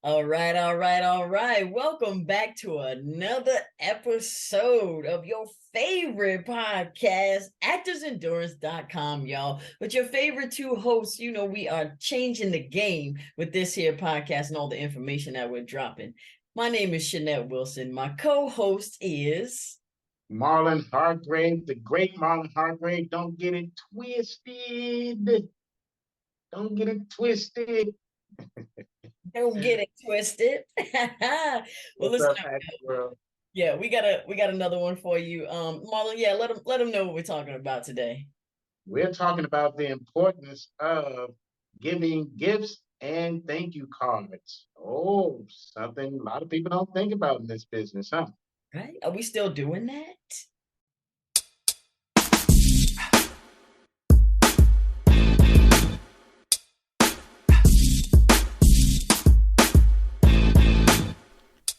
All right. Welcome back to another episode of your favorite podcast, actorsendurance.com, y'all. With your favorite two hosts, we are changing the game with this here podcast and all the information that we're dropping. My name is Shanette Wilson. My co-host is Marlon Hargrave, the great Marlon Hargrave. Don't get it twisted. Don't get it twisted. Don't Get It Twisted. Well, What's listen up, up. Act World? Yeah, we got another one for you. Marlon, yeah, let them know what we're talking about today. We're talking about the importance of giving gifts and thank you cards. Oh, something a lot of people don't think about in this business, huh? Right? Are we still doing that?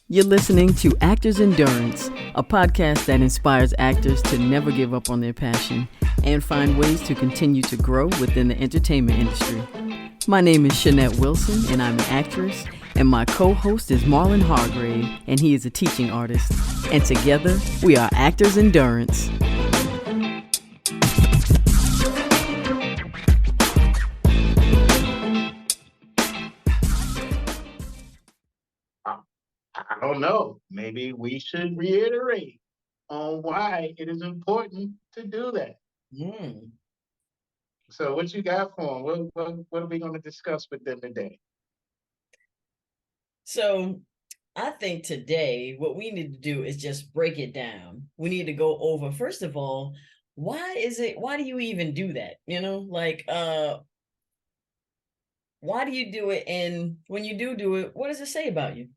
You're listening to Actors Endurance, a podcast that inspires actors to never give up on their passion and find ways to continue to grow within the entertainment industry. My name is Shanette Wilson, and I'm an actress, and my co-host is Marlon Hargrave, and he is a teaching artist. And together, we are Actors Endurance. I, I don't know. Maybe we should reiterate on why it is important to do that. Mm. So, what you got for them? What are we going to discuss with them today? So I think today what we need to do is just break it down. We need to go over, first of all, why do you even do that? Why do you do it? And when you do it, what does it say about you?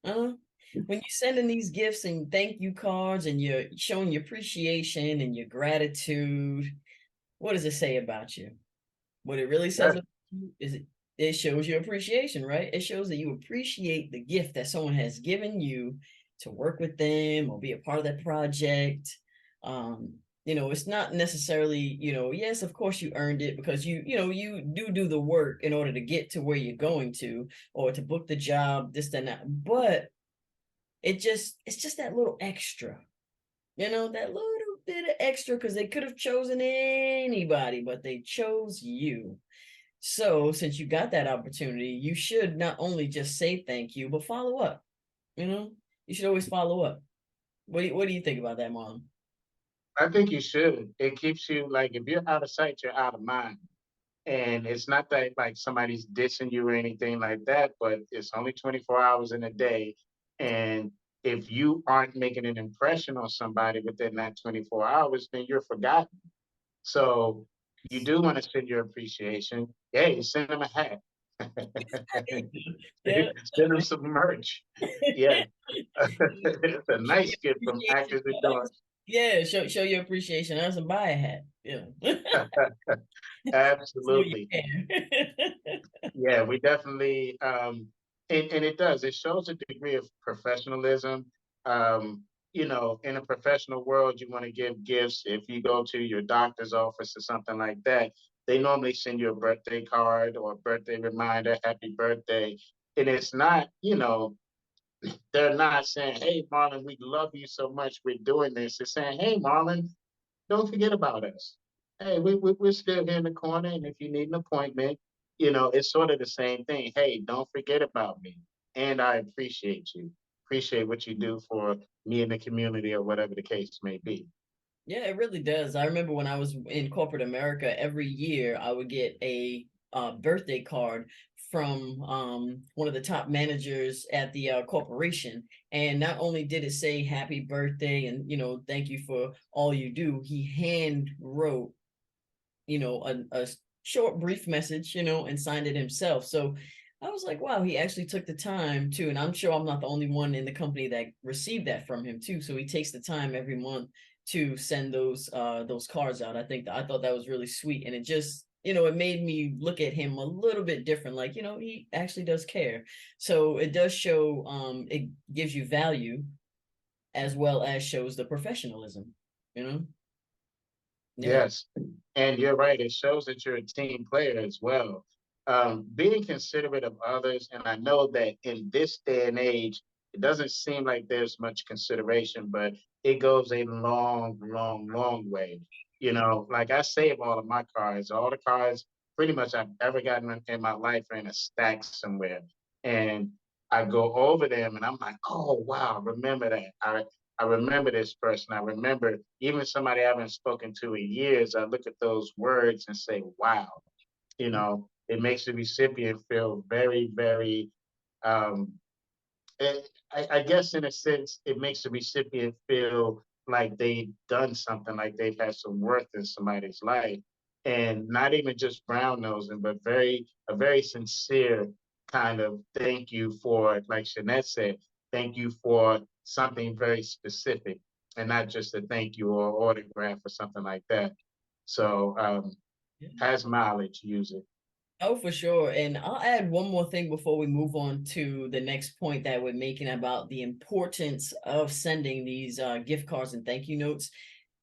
Uh, when you're sending these gifts and thank you cards and you're showing your appreciation and your gratitude, what does it say about you? What it really says about you is it shows your appreciation, right? It shows that you appreciate the gift that someone has given you to work with them or be a part of that project. It's not necessarily, yes, of course you earned it because you do the work in order to get to where you're going to or to book the job, this, and that. But it's just that little extra, that little bit of extra because they could have chosen anybody, but they chose you. So since you got that opportunity, you should not only just say thank you, but follow up. You should always follow up. What do you think about that, Mom? I think you should. It keeps you like if you're out of sight, you're out of mind. And it's not that like somebody's dissing you or anything like that, but it's only 24 hours in a day. And if you aren't making an impression on somebody within that 24 hours, then you're forgotten. So you do want to send your appreciation. Hey, send them a hat. Yeah. Send them some merch. Yeah. It's a Show your nice gift from appreciation. Actors Endurance. Yeah, show your appreciation. That's a buy a hat. Yeah. So you Absolutely. can. Yeah, we definitely and it does. It shows a degree of professionalism. In a professional world, you want to give gifts. If you go to your doctor's office or something like that, they normally send you a birthday card or a birthday reminder, happy birthday. And it's not, they're not saying, hey, Marlon, we love you so much. We're doing this. They're saying, hey, Marlon, don't forget about us. Hey, we're still here in the corner, and if you need an appointment, it's sort of the same thing. Hey, don't forget about me, and I appreciate you. Appreciate what you do for me and the community, or whatever the case may be. Yeah, it really does. I remember when I was in corporate America, every year I would get a birthday card from one of the top managers at the corporation. And not only did it say happy birthday and, thank you for all you do, he hand wrote, a short, brief message, and signed it himself. So I was like, wow, he actually took the time to, and I'm sure I'm not the only one in the company that received that from him too. So he takes the time every month to send those cards out. I thought that was really sweet. And it just, it made me look at him a little bit different. Like, he actually does care. So it does show it gives you value as well as shows the professionalism, you know? Yeah. Yes, and you're right. It shows that you're a team player as well. being considerate of others. And I know that in this day and age, it doesn't seem like there's much consideration, but it goes a long, long, long way. You know, like I save all of my cards, all the cards pretty much I've ever gotten in my life are in a stack somewhere. And I go over them and I'm like, oh wow, remember that. I remember this person. I remember even somebody I haven't spoken to in years. I look at those words and say, wow, you know, it makes the recipient feel very, very um, I guess in a sense, it makes the recipient feel like they've done something, like they've had some worth in somebody's life, and not even just brown nosing, but a very sincere kind of thank you for, like Shanette said, thank you for something very specific, and not just a thank you or autograph or something like that. So, has mileage, use it. Oh, for sure. And I'll add one more thing before we move on to the next point that we're making about the importance of sending these gift cards and thank you notes.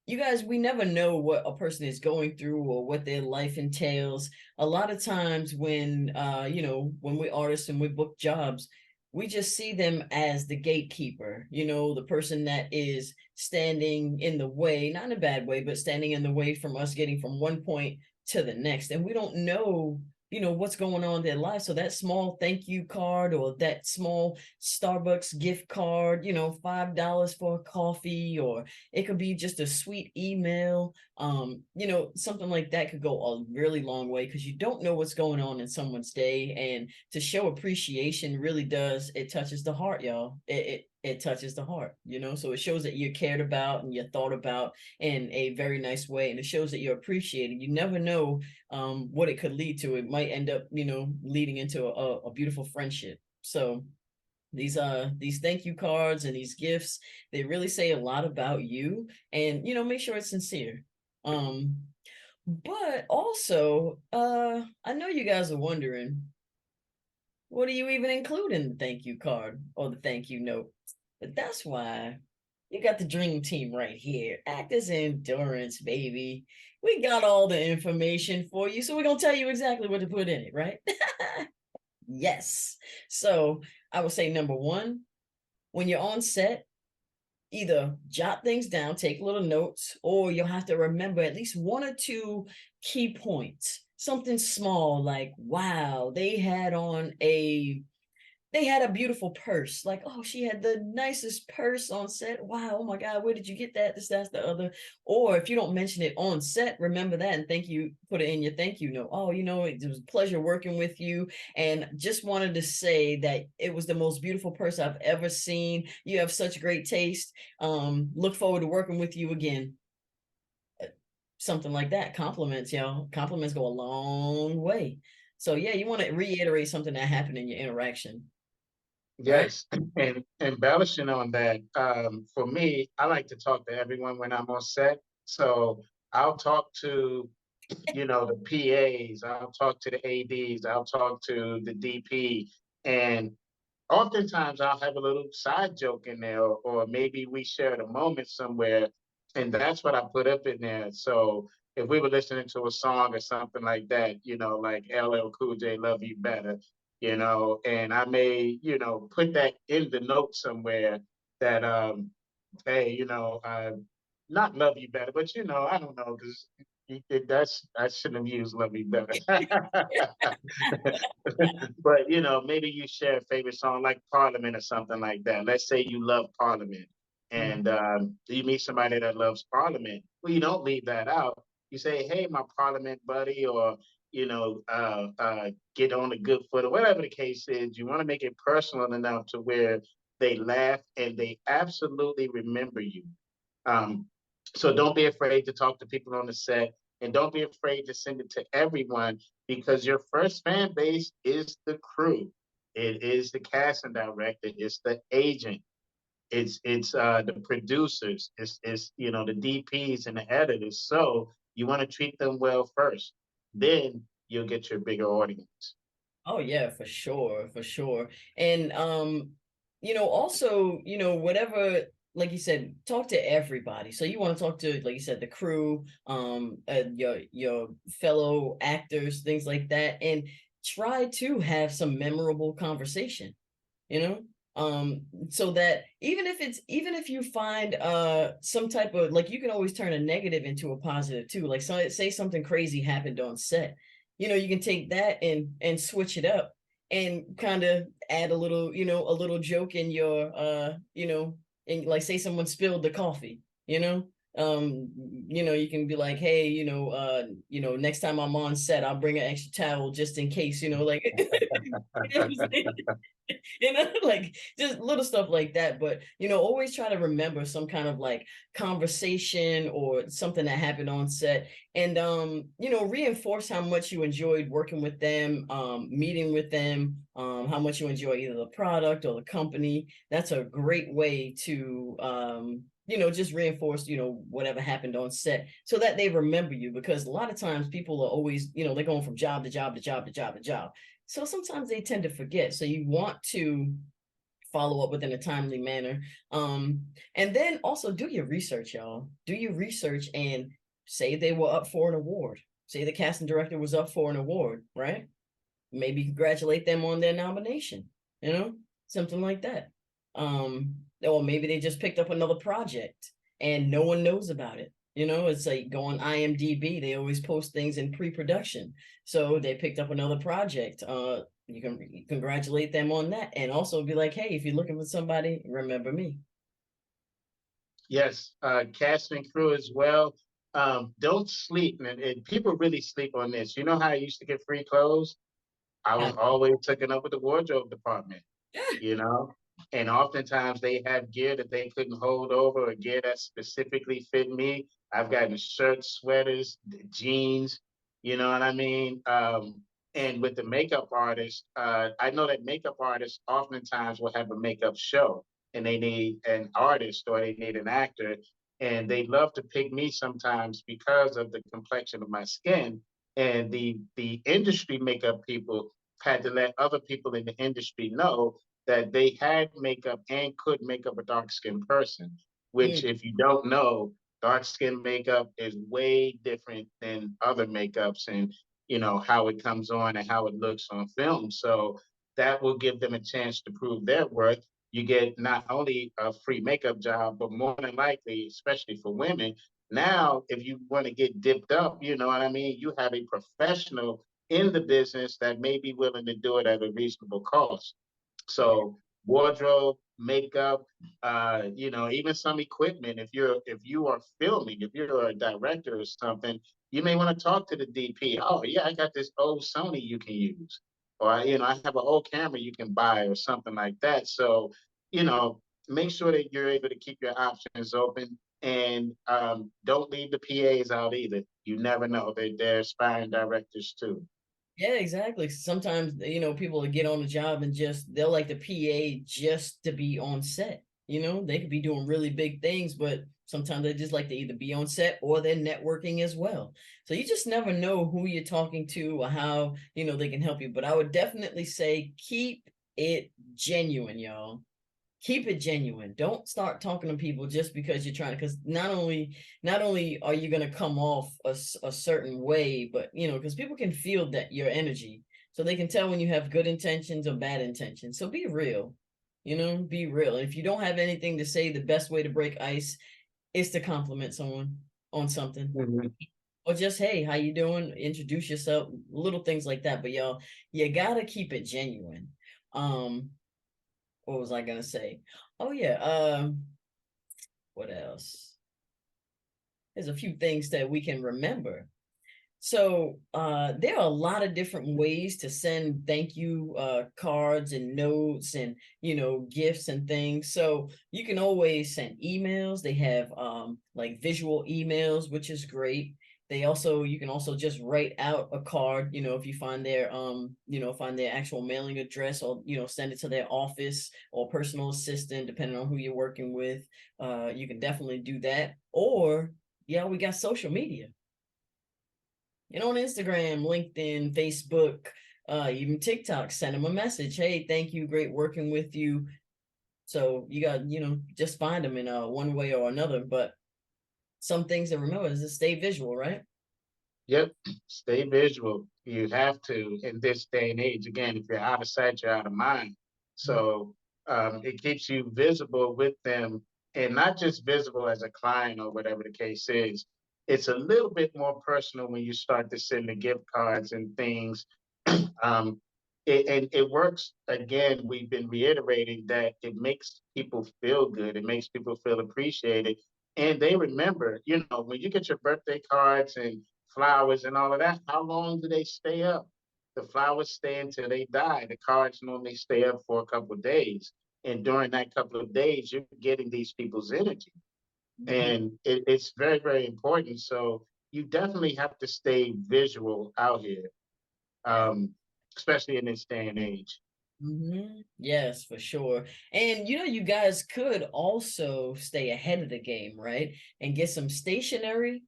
You guys, we never know what a person is going through or what their life entails. A lot of times when when we artists and we book jobs, we just see them as the gatekeeper, the person that is standing in the way, not in a bad way, but standing in the way from us getting from one point to the next. And we don't know what's going on in their life. So that small thank you card or that small Starbucks gift card, $5 for a coffee, or it could be just a sweet email. Something like that could go a really long way because you don't know what's going on in someone's day. And to show appreciation really does, it touches the heart, y'all. It touches the heart, so it shows that you're cared about and you're thought about in a very nice way, and it shows that you're appreciated. You never know what it could lead to. It might end up, leading into a beautiful friendship. So these thank you cards and these gifts, they really say a lot about you, and make sure it's sincere. But also, I know you guys are wondering, what do you even include in the thank you card or the thank you note? But that's why you got the dream team right here. Actors Endurance, baby. We got all the information for you, so we're gonna tell you exactly what to put in it, right? Yes. So I would say number one, when you're on set, either jot things down, take little notes, or you'll have to remember at least one or two key points. Something small like, wow, they had a beautiful purse. Like, oh, she had the nicest purse on set. Wow, oh my God, where did you get that? This, that's the other. Or if you don't mention it on set, remember that and thank you, put it in your thank you note. Oh, it was a pleasure working with you. And just wanted to say that it was the most beautiful purse I've ever seen. You have such great taste. Look forward to working with you again. Something like that. Compliments, y'all. Compliments go a long way. So yeah, you want to reiterate something that happened in your interaction, right? Yes, and embellishing on that, for me, I like to talk to everyone when I'm on set. So I'll talk to, the PAs, I'll talk to the ADs, I'll talk to the DP, and oftentimes I'll have a little side joke in there, or maybe we shared a moment somewhere, and that's what I put up in there. So if we were listening to a song or something like that, like LL Cool J, Love You Better, and I may, put that in the note somewhere that, hey, not love you better, but I don't know, because I shouldn't have used love you better. But maybe you share a favorite song like Parliament or something like that. Let's say you love Parliament, Mhm. and you meet somebody that loves Parliament. Well, you don't leave that out. You say, "Hey, my Parliament buddy," or get on a good foot, or whatever the case is. You want to make it personal enough to where they laugh and they absolutely remember you. Um, so don't be afraid to talk to people on the set, and don't be afraid to send it to everyone, because your first fan base is the crew. It is the casting director. It's the agent. It's the producers. It's the DPs and the editors. So you want to treat them well first. Then you'll get your bigger audience. Oh yeah, for sure, for sure. And also, whatever, like you said, talk to everybody. So you want to talk to, like you said, the crew, your fellow actors, things like that. And try to have some memorable conversation, you know, so that even if you find some type of, like, you can always turn a negative into a positive too. Like, so say something crazy happened on set, you know, you can take that and switch it up and kind of add a little, you know, a little joke in your you know, and like say someone spilled the coffee, you know, you know, you can be like, hey, you know, next time I'm on set, I'll bring an extra towel just in case, you know, like you know, like just little stuff like that. But, you know, always try to remember some kind of like conversation or something that happened on set, and you know, reinforce how much you enjoyed working with them, meeting with them, how much you enjoy either the product or the company. That's a great way to you know, just reinforce, you know, whatever happened on set so that they remember you, because a lot of times people are always, you know, they're going from job to job to job to job to job. So sometimes they tend to forget. So you want to follow up within a timely manner. Um, and then also do your research, y'all. Do your research and say they were up for an award. Say the casting director was up for an award, right? Maybe congratulate them on their nomination, you know, something like that. Or maybe they just picked up another project and no one knows about it. You know, it's like go on IMDb, they always post things in pre-production. So they picked up another project. You can congratulate them on that, and also be like, hey, if you're looking for somebody, remember me. Yes, cast and crew as well. Don't sleep, and people really sleep on this. You know how I used to get free clothes? I was always taken up with the wardrobe department, you know? And oftentimes they have gear that they couldn't hold over, or gear that specifically fit me. I've gotten shirts, sweaters, jeans, you know what I mean? And with the makeup artist, I know that makeup artists oftentimes will have a makeup show and they need an artist or they need an actor. And they love to pick me sometimes because of the complexion of my skin. And the industry makeup people had to let other people in the industry know that they had makeup and could make up a dark skinned person, which, Mm. if you don't know, dark skin makeup is way different than other makeups and, you know, how it comes on and how it looks on film. So that will give them a chance to prove their worth. You get not only a free makeup job, but more than likely, especially for women, now if you want to get dipped up, you know what I mean, you have a professional in the business that may be willing to do it at a reasonable cost. Yeah. So wardrobe, makeup, you know, even some equipment. If you are filming, if you're a director or something, you may want to talk to the DP. Oh yeah, I got this old Sony you can use, or you know, I have an old camera you can buy, or something like that. So you know, make sure that you're able to keep your options open. And don't leave the PAs out either. You never know. They're aspiring directors too. Yeah, exactly. Sometimes, you know, people get on the job and just they're like the PA just to be on set. You know, they could be doing really big things, but sometimes they just like to either be on set or they're networking as well. So you just never know who you're talking to or how, you know, they can help you. But I would definitely say keep it genuine, y'all. Keep it genuine. Don't start talking to people just because you're trying to, because not only are you going to come off a certain way, but you know, because people can feel that your energy, so they can tell when you have good intentions or bad intentions. So be real, you know, be real. And if you don't have anything to say, the best way to break ice is to compliment someone on something, Mhm. or just, hey, how you doing, introduce yourself, little things like that. But y'all, you gotta keep it genuine. What was I gonna say? Oh yeah, what else? There's a few things that we can remember. So there are a lot of different ways to send thank you cards and notes and, you know, gifts and things. So you can always send emails. They have like visual emails, which is great. They also, you can also just write out a card, you know, if you find their you know, find their actual mailing address, or, you know, send it to their office or personal assistant, depending on who you're working with. You can definitely do that. Or yeah, we got social media, you know, on Instagram, LinkedIn, Facebook, even TikTok. Send them a message. Hey, thank you. Great working with you. So you got, you know, just find them in one way or another. But some things to remember is to stay visual, right? Yep, stay visual. You have to in this day and age. Again, if you're out of sight, you're out of mind. So it keeps you visible with them, and not just visible as a client or whatever the case is. It's a little bit more personal when you start to send the gift cards and things. um, and it works. Again, we've been reiterating that it makes people feel good. It makes people feel appreciated, and they remember. You know, when you get your birthday cards and flowers and all of that, how long do they stay up? The flowers stay until they die. The cards normally stay up for a couple of days. And during that couple of days, you're getting these people's energy. Mhm. And it's very, very important. So you definitely have to stay visual out here, Yeah. um, especially in this day and age. Yes, for sure. And you guys could also stay ahead of the game, right? And get some stationery,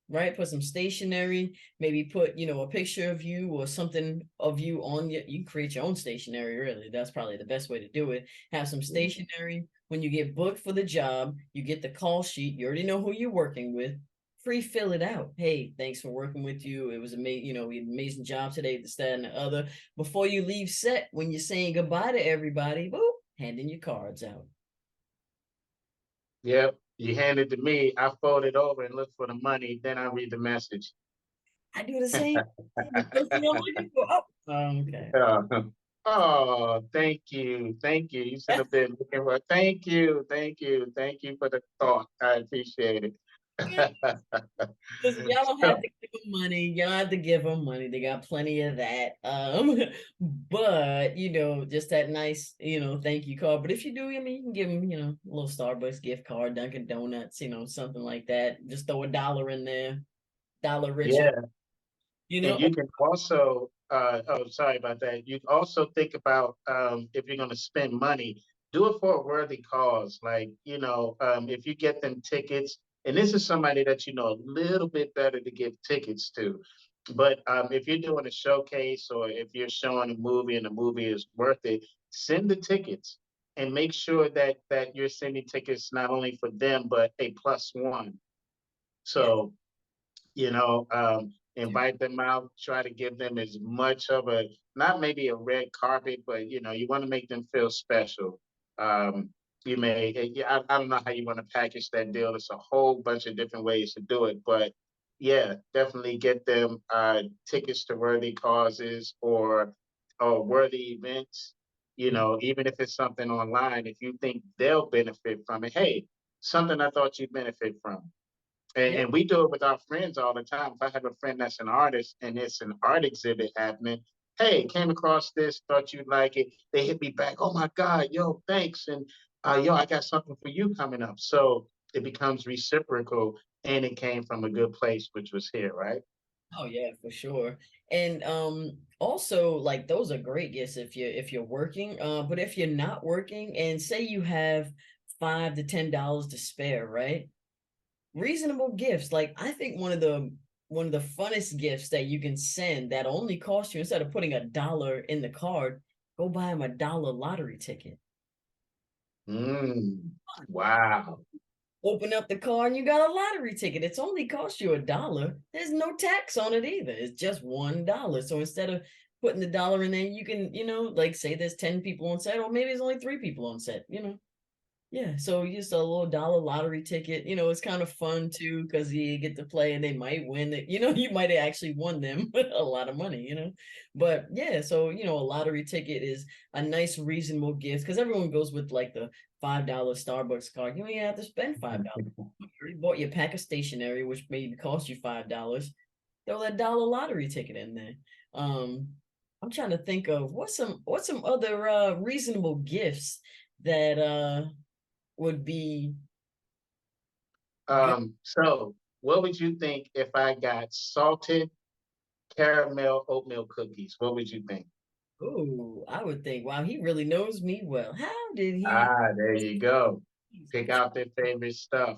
right? Put some stationery, maybe put, a picture of you or something of you on you can create your own stationery, really. That's probably the best way to do it. Have some stationery. When you get booked for the job, you get the call sheet. You already know who you're working with. Free fill it out. Hey, thanks for working with you. It was amazing, we had an amazing job today, this, that, and the other. Before you leave set, when you're saying goodbye to everybody, boop, handing your cards out. Yep. You hand it to me, I fold it over and look for the money, then I read the message. I do the same thing. The first thing I'm looking for. Oh, okay. Uh, oh, thank you. Thank you. You should have been looking for thank you. Thank you. Thank you for the thought. I appreciate it. Listen, y'all don't have So, to give them money. Y'all don't have to give them money. They got plenty of that. But just that nice, thank you card. But if you do, I mean, you can give them, a little Starbucks gift card, Dunkin' Donuts, something like that. Just throw $1 in there, dollar richer. yeah. You And know, you can also, oh, sorry about that. You also think about if you're going to spend money, do it for a worthy cause. Like, if you get them tickets, and this is somebody that you know a little bit better to give tickets to. But if you're doing a showcase or if you're showing a movie and the movie is worth it, send the tickets and make sure that you're sending tickets not only for them but a plus one. yeah, So invite them out, try to give them as much of a, not maybe a red carpet, but you want to make them feel special. Um, I don't know how you want to package that deal. There's a whole bunch of different ways to do it, but yeah, definitely get them tickets to worthy causes or worthy events. Even if it's something online, if you think they'll benefit from it, hey, something I thought you'd benefit from. And, yeah. and we do it with our friends all the time. If I have a friend that's an artist and it's an art exhibit happening, hey, came across this, thought you'd like it. They hit me back, oh my God, yo, thanks. And yo, I got something for you coming up. So it becomes reciprocal and it came from a good place, which was here, right? Oh yeah, for sure. And also like those are great gifts if you're working. But if you're not working and say you have $5 to $10 to spare, right? Reasonable gifts. Like I think one of the funnest gifts that you can send that only costs you, instead of putting $1 in the card, go buy them $1 lottery ticket. Mm, wow. Open up the card and you got a lottery ticket. It's only cost you $1. There's no tax on it either. It's just $1. So instead of putting the dollar in there, you can, like say there's 10 people on set, or maybe there's only 3 people on set. Yeah, so just a little dollar lottery ticket, it's kind of fun too because you get to play and they might win it. You might have actually won them a lot of money. But yeah, so a lottery ticket is a nice reasonable gift because everyone goes with like the $5 Starbucks card. You don't even have to spend $5. You already bought your pack of stationery, which maybe cost you $5. Throw that dollar lottery ticket in there. Um, I'm trying to think of what's some other reasonable gifts that would be good. So what would you think if I got salted caramel oatmeal cookies? What would you think? Oh, I would think, wow, he really knows me well. How did he? Ah, there you go. Pick out their favorite stuff.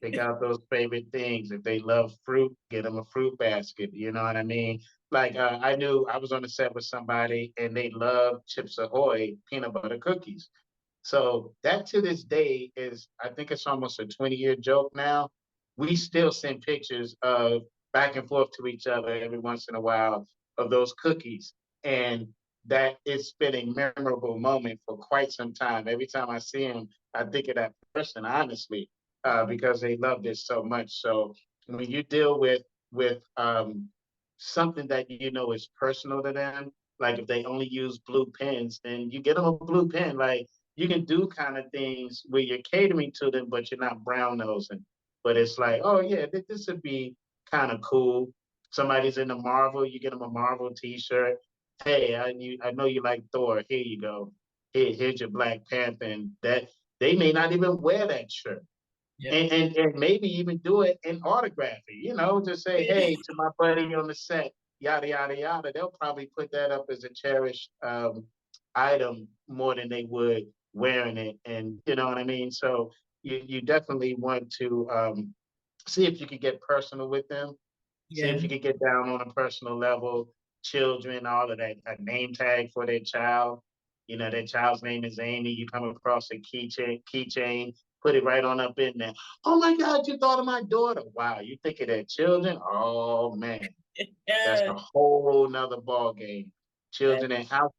Pick out those favorite things. If they love fruit, get them a fruit basket. You know what I mean? Like I knew I was on the set with somebody and they love Chips Ahoy peanut butter cookies. So that to this day is, I think it's almost a 20-year joke now. We still send pictures of back and forth to each other every once in a while of those cookies. And that it's been a memorable moment for quite some time. Every time I see him, I think of that person, honestly, because they love this so much. So when you deal with something that you know is personal to them, like if they only use blue pens, then you get them a blue pen. Like you can do kind of things where you're catering to them, but you're not brown nosing. But it's like, oh yeah, this would be kind of cool. Somebody's into Marvel, you get them a Marvel T-shirt. Hey, I know you like Thor. Here you go. Here's your Black Panther, and that they may not even wear that shirt, Yep. and maybe even do it in autography. Just say, hey, to my buddy on the set, yada yada yada. They'll probably put that up as a cherished item more than they would wearing it, and you know what I mean. So you definitely want to see if you could get personal with them. See if Yeah. you could get down on a personal level. Children, all of that, a name tag for their child. Their child's name is Amy. You come across a keychain, put it right on up in there. Oh my God, you thought of my daughter. Wow, you think of their children? Oh man, that's Yeah. a whole nother ball game. That, Children, and how's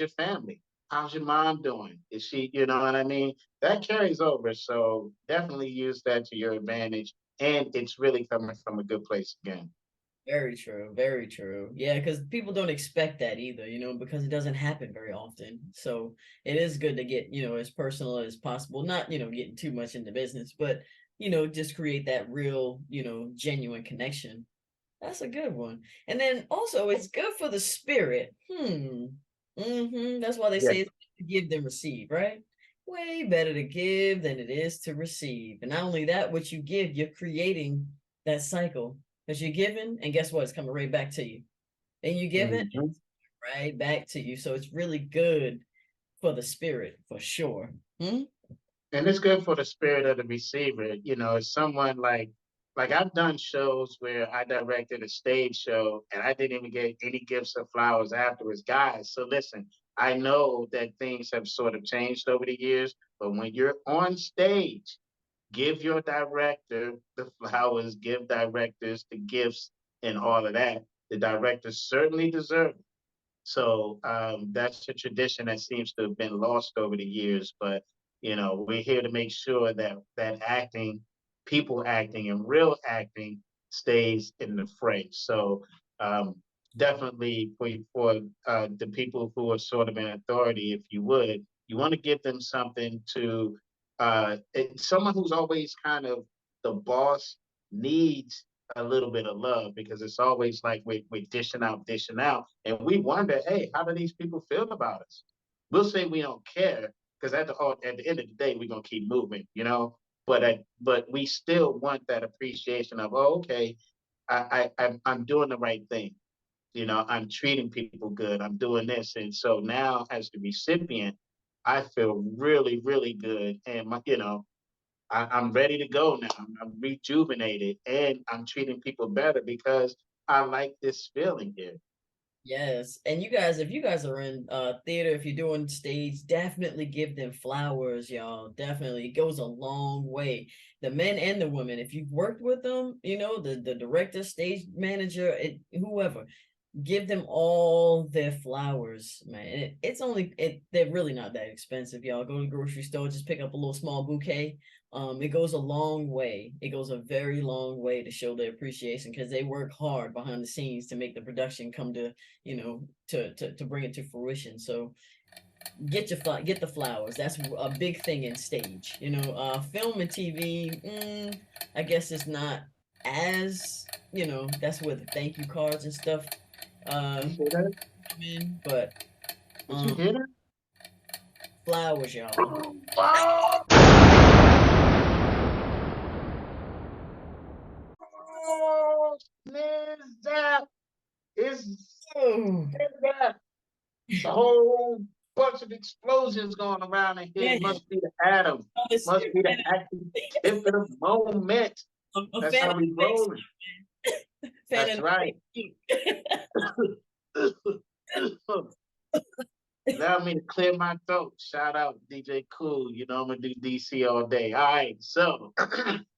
your family? How's your mom doing? Is she, you know what I mean? That carries over. So definitely use that to your advantage. And it's really coming from a good place again. very true. Very true. Yeah, because people don't expect that either, because it doesn't happen very often. So it is good to get, as personal as possible, not, getting too much into business, but, just create that real, genuine connection. That's a good one. And then also it's good for the spirit. That's why they Yeah. say it's to give than receive, right? Way better to give than it is to receive. And not only that, what you give, you're creating that cycle because you're giving, and guess what? It's coming right back to you. And you give it Mhm. right back to you. So it's really good for the spirit for sure. And it's good for the spirit of the receiver. It's someone like I've done shows where I directed a stage show and I didn't even get any gifts or flowers afterwards. Guys, so listen, I know that things have sort of changed over the years, but when you're on stage, give your director the flowers, give directors the gifts and all of that. The directors certainly deserve it. So that's a tradition that seems to have been lost over the years. But we're here to make sure that acting, people acting, and real acting stays in the fray. So um, definitely for the people who are sort of in authority, if you would, you want to give them something to someone who's always kind of the boss needs a little bit of love because it's always like we're dishing out, and we wonder, hey, how do these people feel about us? We'll say we don't care because at the end of the day, we're gonna keep moving, but we still want that appreciation of, oh, okay, I'm doing the right thing. I'm treating people good. I'm doing this, and so now as the recipient, I feel really, really good, and I'm ready to go now. I'm rejuvenated and I'm treating people better because I like this feeling here. Yes. And you guys, if you guys are in theater, if you're doing stage, definitely give them flowers, y'all. Definitely. It goes a long way. The men and the women, if you've worked with them, the director, stage manager, whoever, give them all their flowers, man. It's only they're really not that expensive, y'all. Go to the grocery store, just pick up a little small bouquet. It goes a long way. It goes a very long way to show their appreciation because they work hard behind the scenes to make the production come to, to bring it to fruition. So get the flowers. That's a big thing in stage. Film and TV, I guess it's not as, that's where the thank you cards and stuff You uh hear that? come in, but Did you hear that? flowers, y'all. Oh, that is Oh that. It's a whole bunch of explosions going around in here. man, It must be the atom. this Must be the active tip of the moment. a That's fan how of we the fake rolling. fan That's of the right. fake Allow me to clear my throat. Shout out DJ Cool. I'm gonna do DC all day. All right, so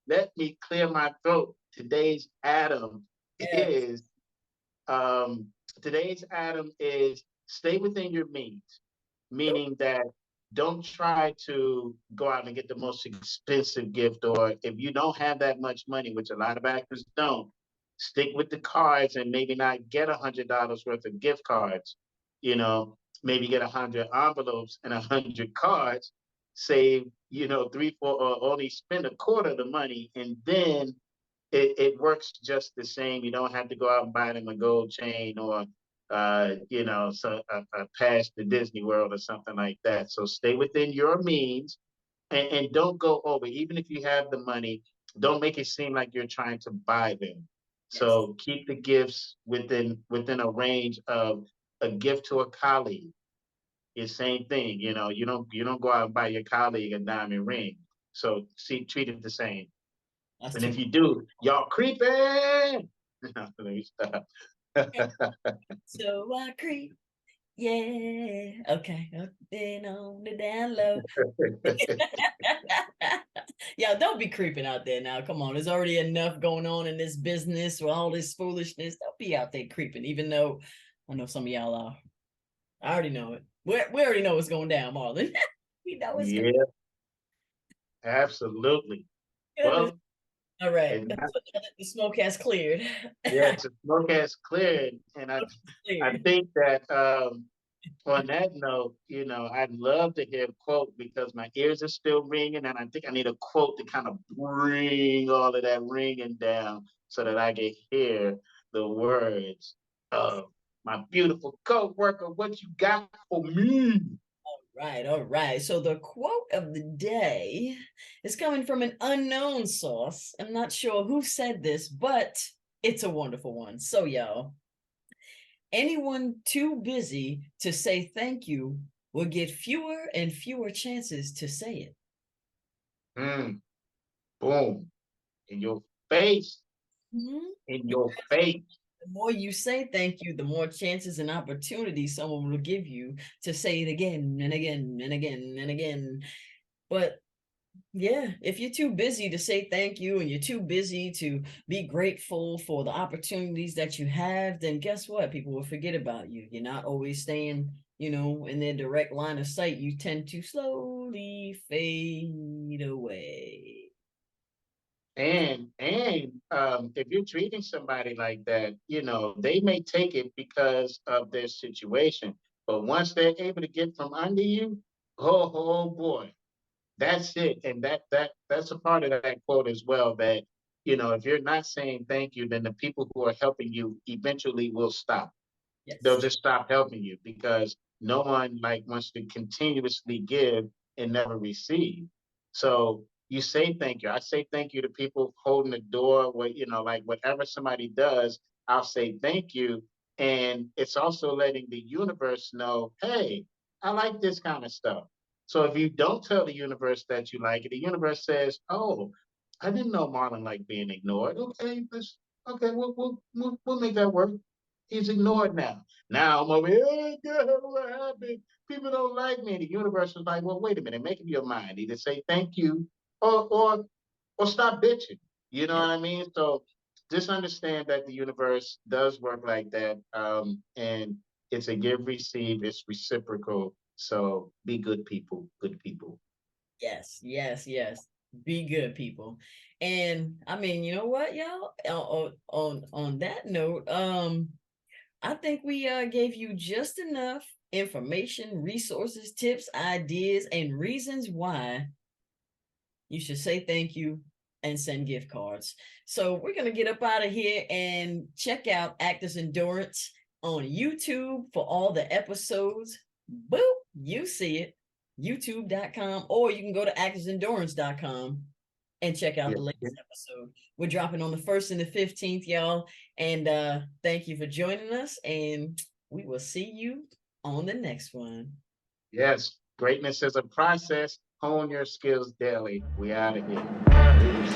let me clear my throat. Today's Adam Yes. is Today's Adam is stay within your means, meaning that don't try to go out and get the most expensive gift, or if you don't have that much money, which a lot of actors don't, stick with the cards and maybe not get $100 worth of gift cards. You know, maybe get 100 envelopes and 100 cards. Save, three, four, or only spend a quarter of the money, and then it works just the same. You don't have to go out and buy them a gold chain or so a pass to Disney World or something like that. So stay within your means, and don't go over. Even if you have the money, don't make it seem like you're trying to buy them. Yes. So keep the gifts within a range of a gift to a colleague. It's same thing. You don't go out and buy your colleague a diamond ring. So treat it the same. That's And too if much. you do, y'all creeping. Let me stop. So I creep. Yeah. Okay. Up then on the down low. Yeah, don't be creeping out there now. Come on. There's already enough going on in this business with all this foolishness. Don't be out there creeping, even though I know some of y'all are. I already know it. We already know what's going down, Marlon. We know it's going. Yeah, absolutely. Goodness. Well, All right. and So now that the smoke has cleared. yeah, the smoke has cleared, and I Smoke has I cleared. think that on that note, I'd love to hear a quote because my ears are still ringing, and I think I need a quote to kind of bring all of that ringing down so that I can hear the words of my beautiful co-worker. What you got for me? Right, all right. So the quote of the day is coming from an unknown source. I'm not sure who said this, but it's a wonderful one. So, y'all, anyone too busy to say thank you will get fewer and fewer chances to say it. Mm, boom, in your face, Mhm. in your face. The more you say thank you, the more chances and opportunities someone will give you to say it again and again and again and again. But yeah, if you're too busy to say thank you and you're too busy to be grateful for the opportunities that you have, then guess what? People will forget about you. You're not always staying, in their direct line of sight. You tend to slowly fade away. And if you're treating somebody like that, they may take it because of their situation. But once they're able to get from under you, oh boy, that's it. And that's a part of that quote as well. That if you're not saying thank you, then the people who are helping you eventually will stop. They'll Yes. just stop helping you because no one like wants to continuously give and never receive. So you say thank you. I say thank you to people holding the door, like whatever somebody does, I'll say thank you. And it's also letting the universe know, hey, I like this kind of stuff. So if you don't tell the universe that you like it, the universe says, oh, I didn't know Marlon liked being ignored. Okay, we'll make that work. He's ignored now. Now I'm over here, oh, God, what happened? People don't like me. The universe was like, well, wait a minute, make up your mind. Either say thank you or stop bitching. You know Yep. what I mean? So just understand that the universe does work like that. And it's a give receive, it's reciprocal. So be good people, good people. Yes, yes, yes. Be good, people. And I mean, you know what, y'all? On that note, I think we gave you just enough information, resources, tips, ideas, and reasons why you should say thank you and send gift cards. So we're going to get up out of here and check out Actors Endurance on YouTube for all the episodes. Boop, you see it, youtube.com, or you can go to actorsendurance.com and check out Yeah. the latest episode. We're dropping on the 1st and the 15th, y'all. And thank you for joining us. And we will see you on the next one. Yes. Greatness is a process. Hone your skills daily. We out of here. Peace.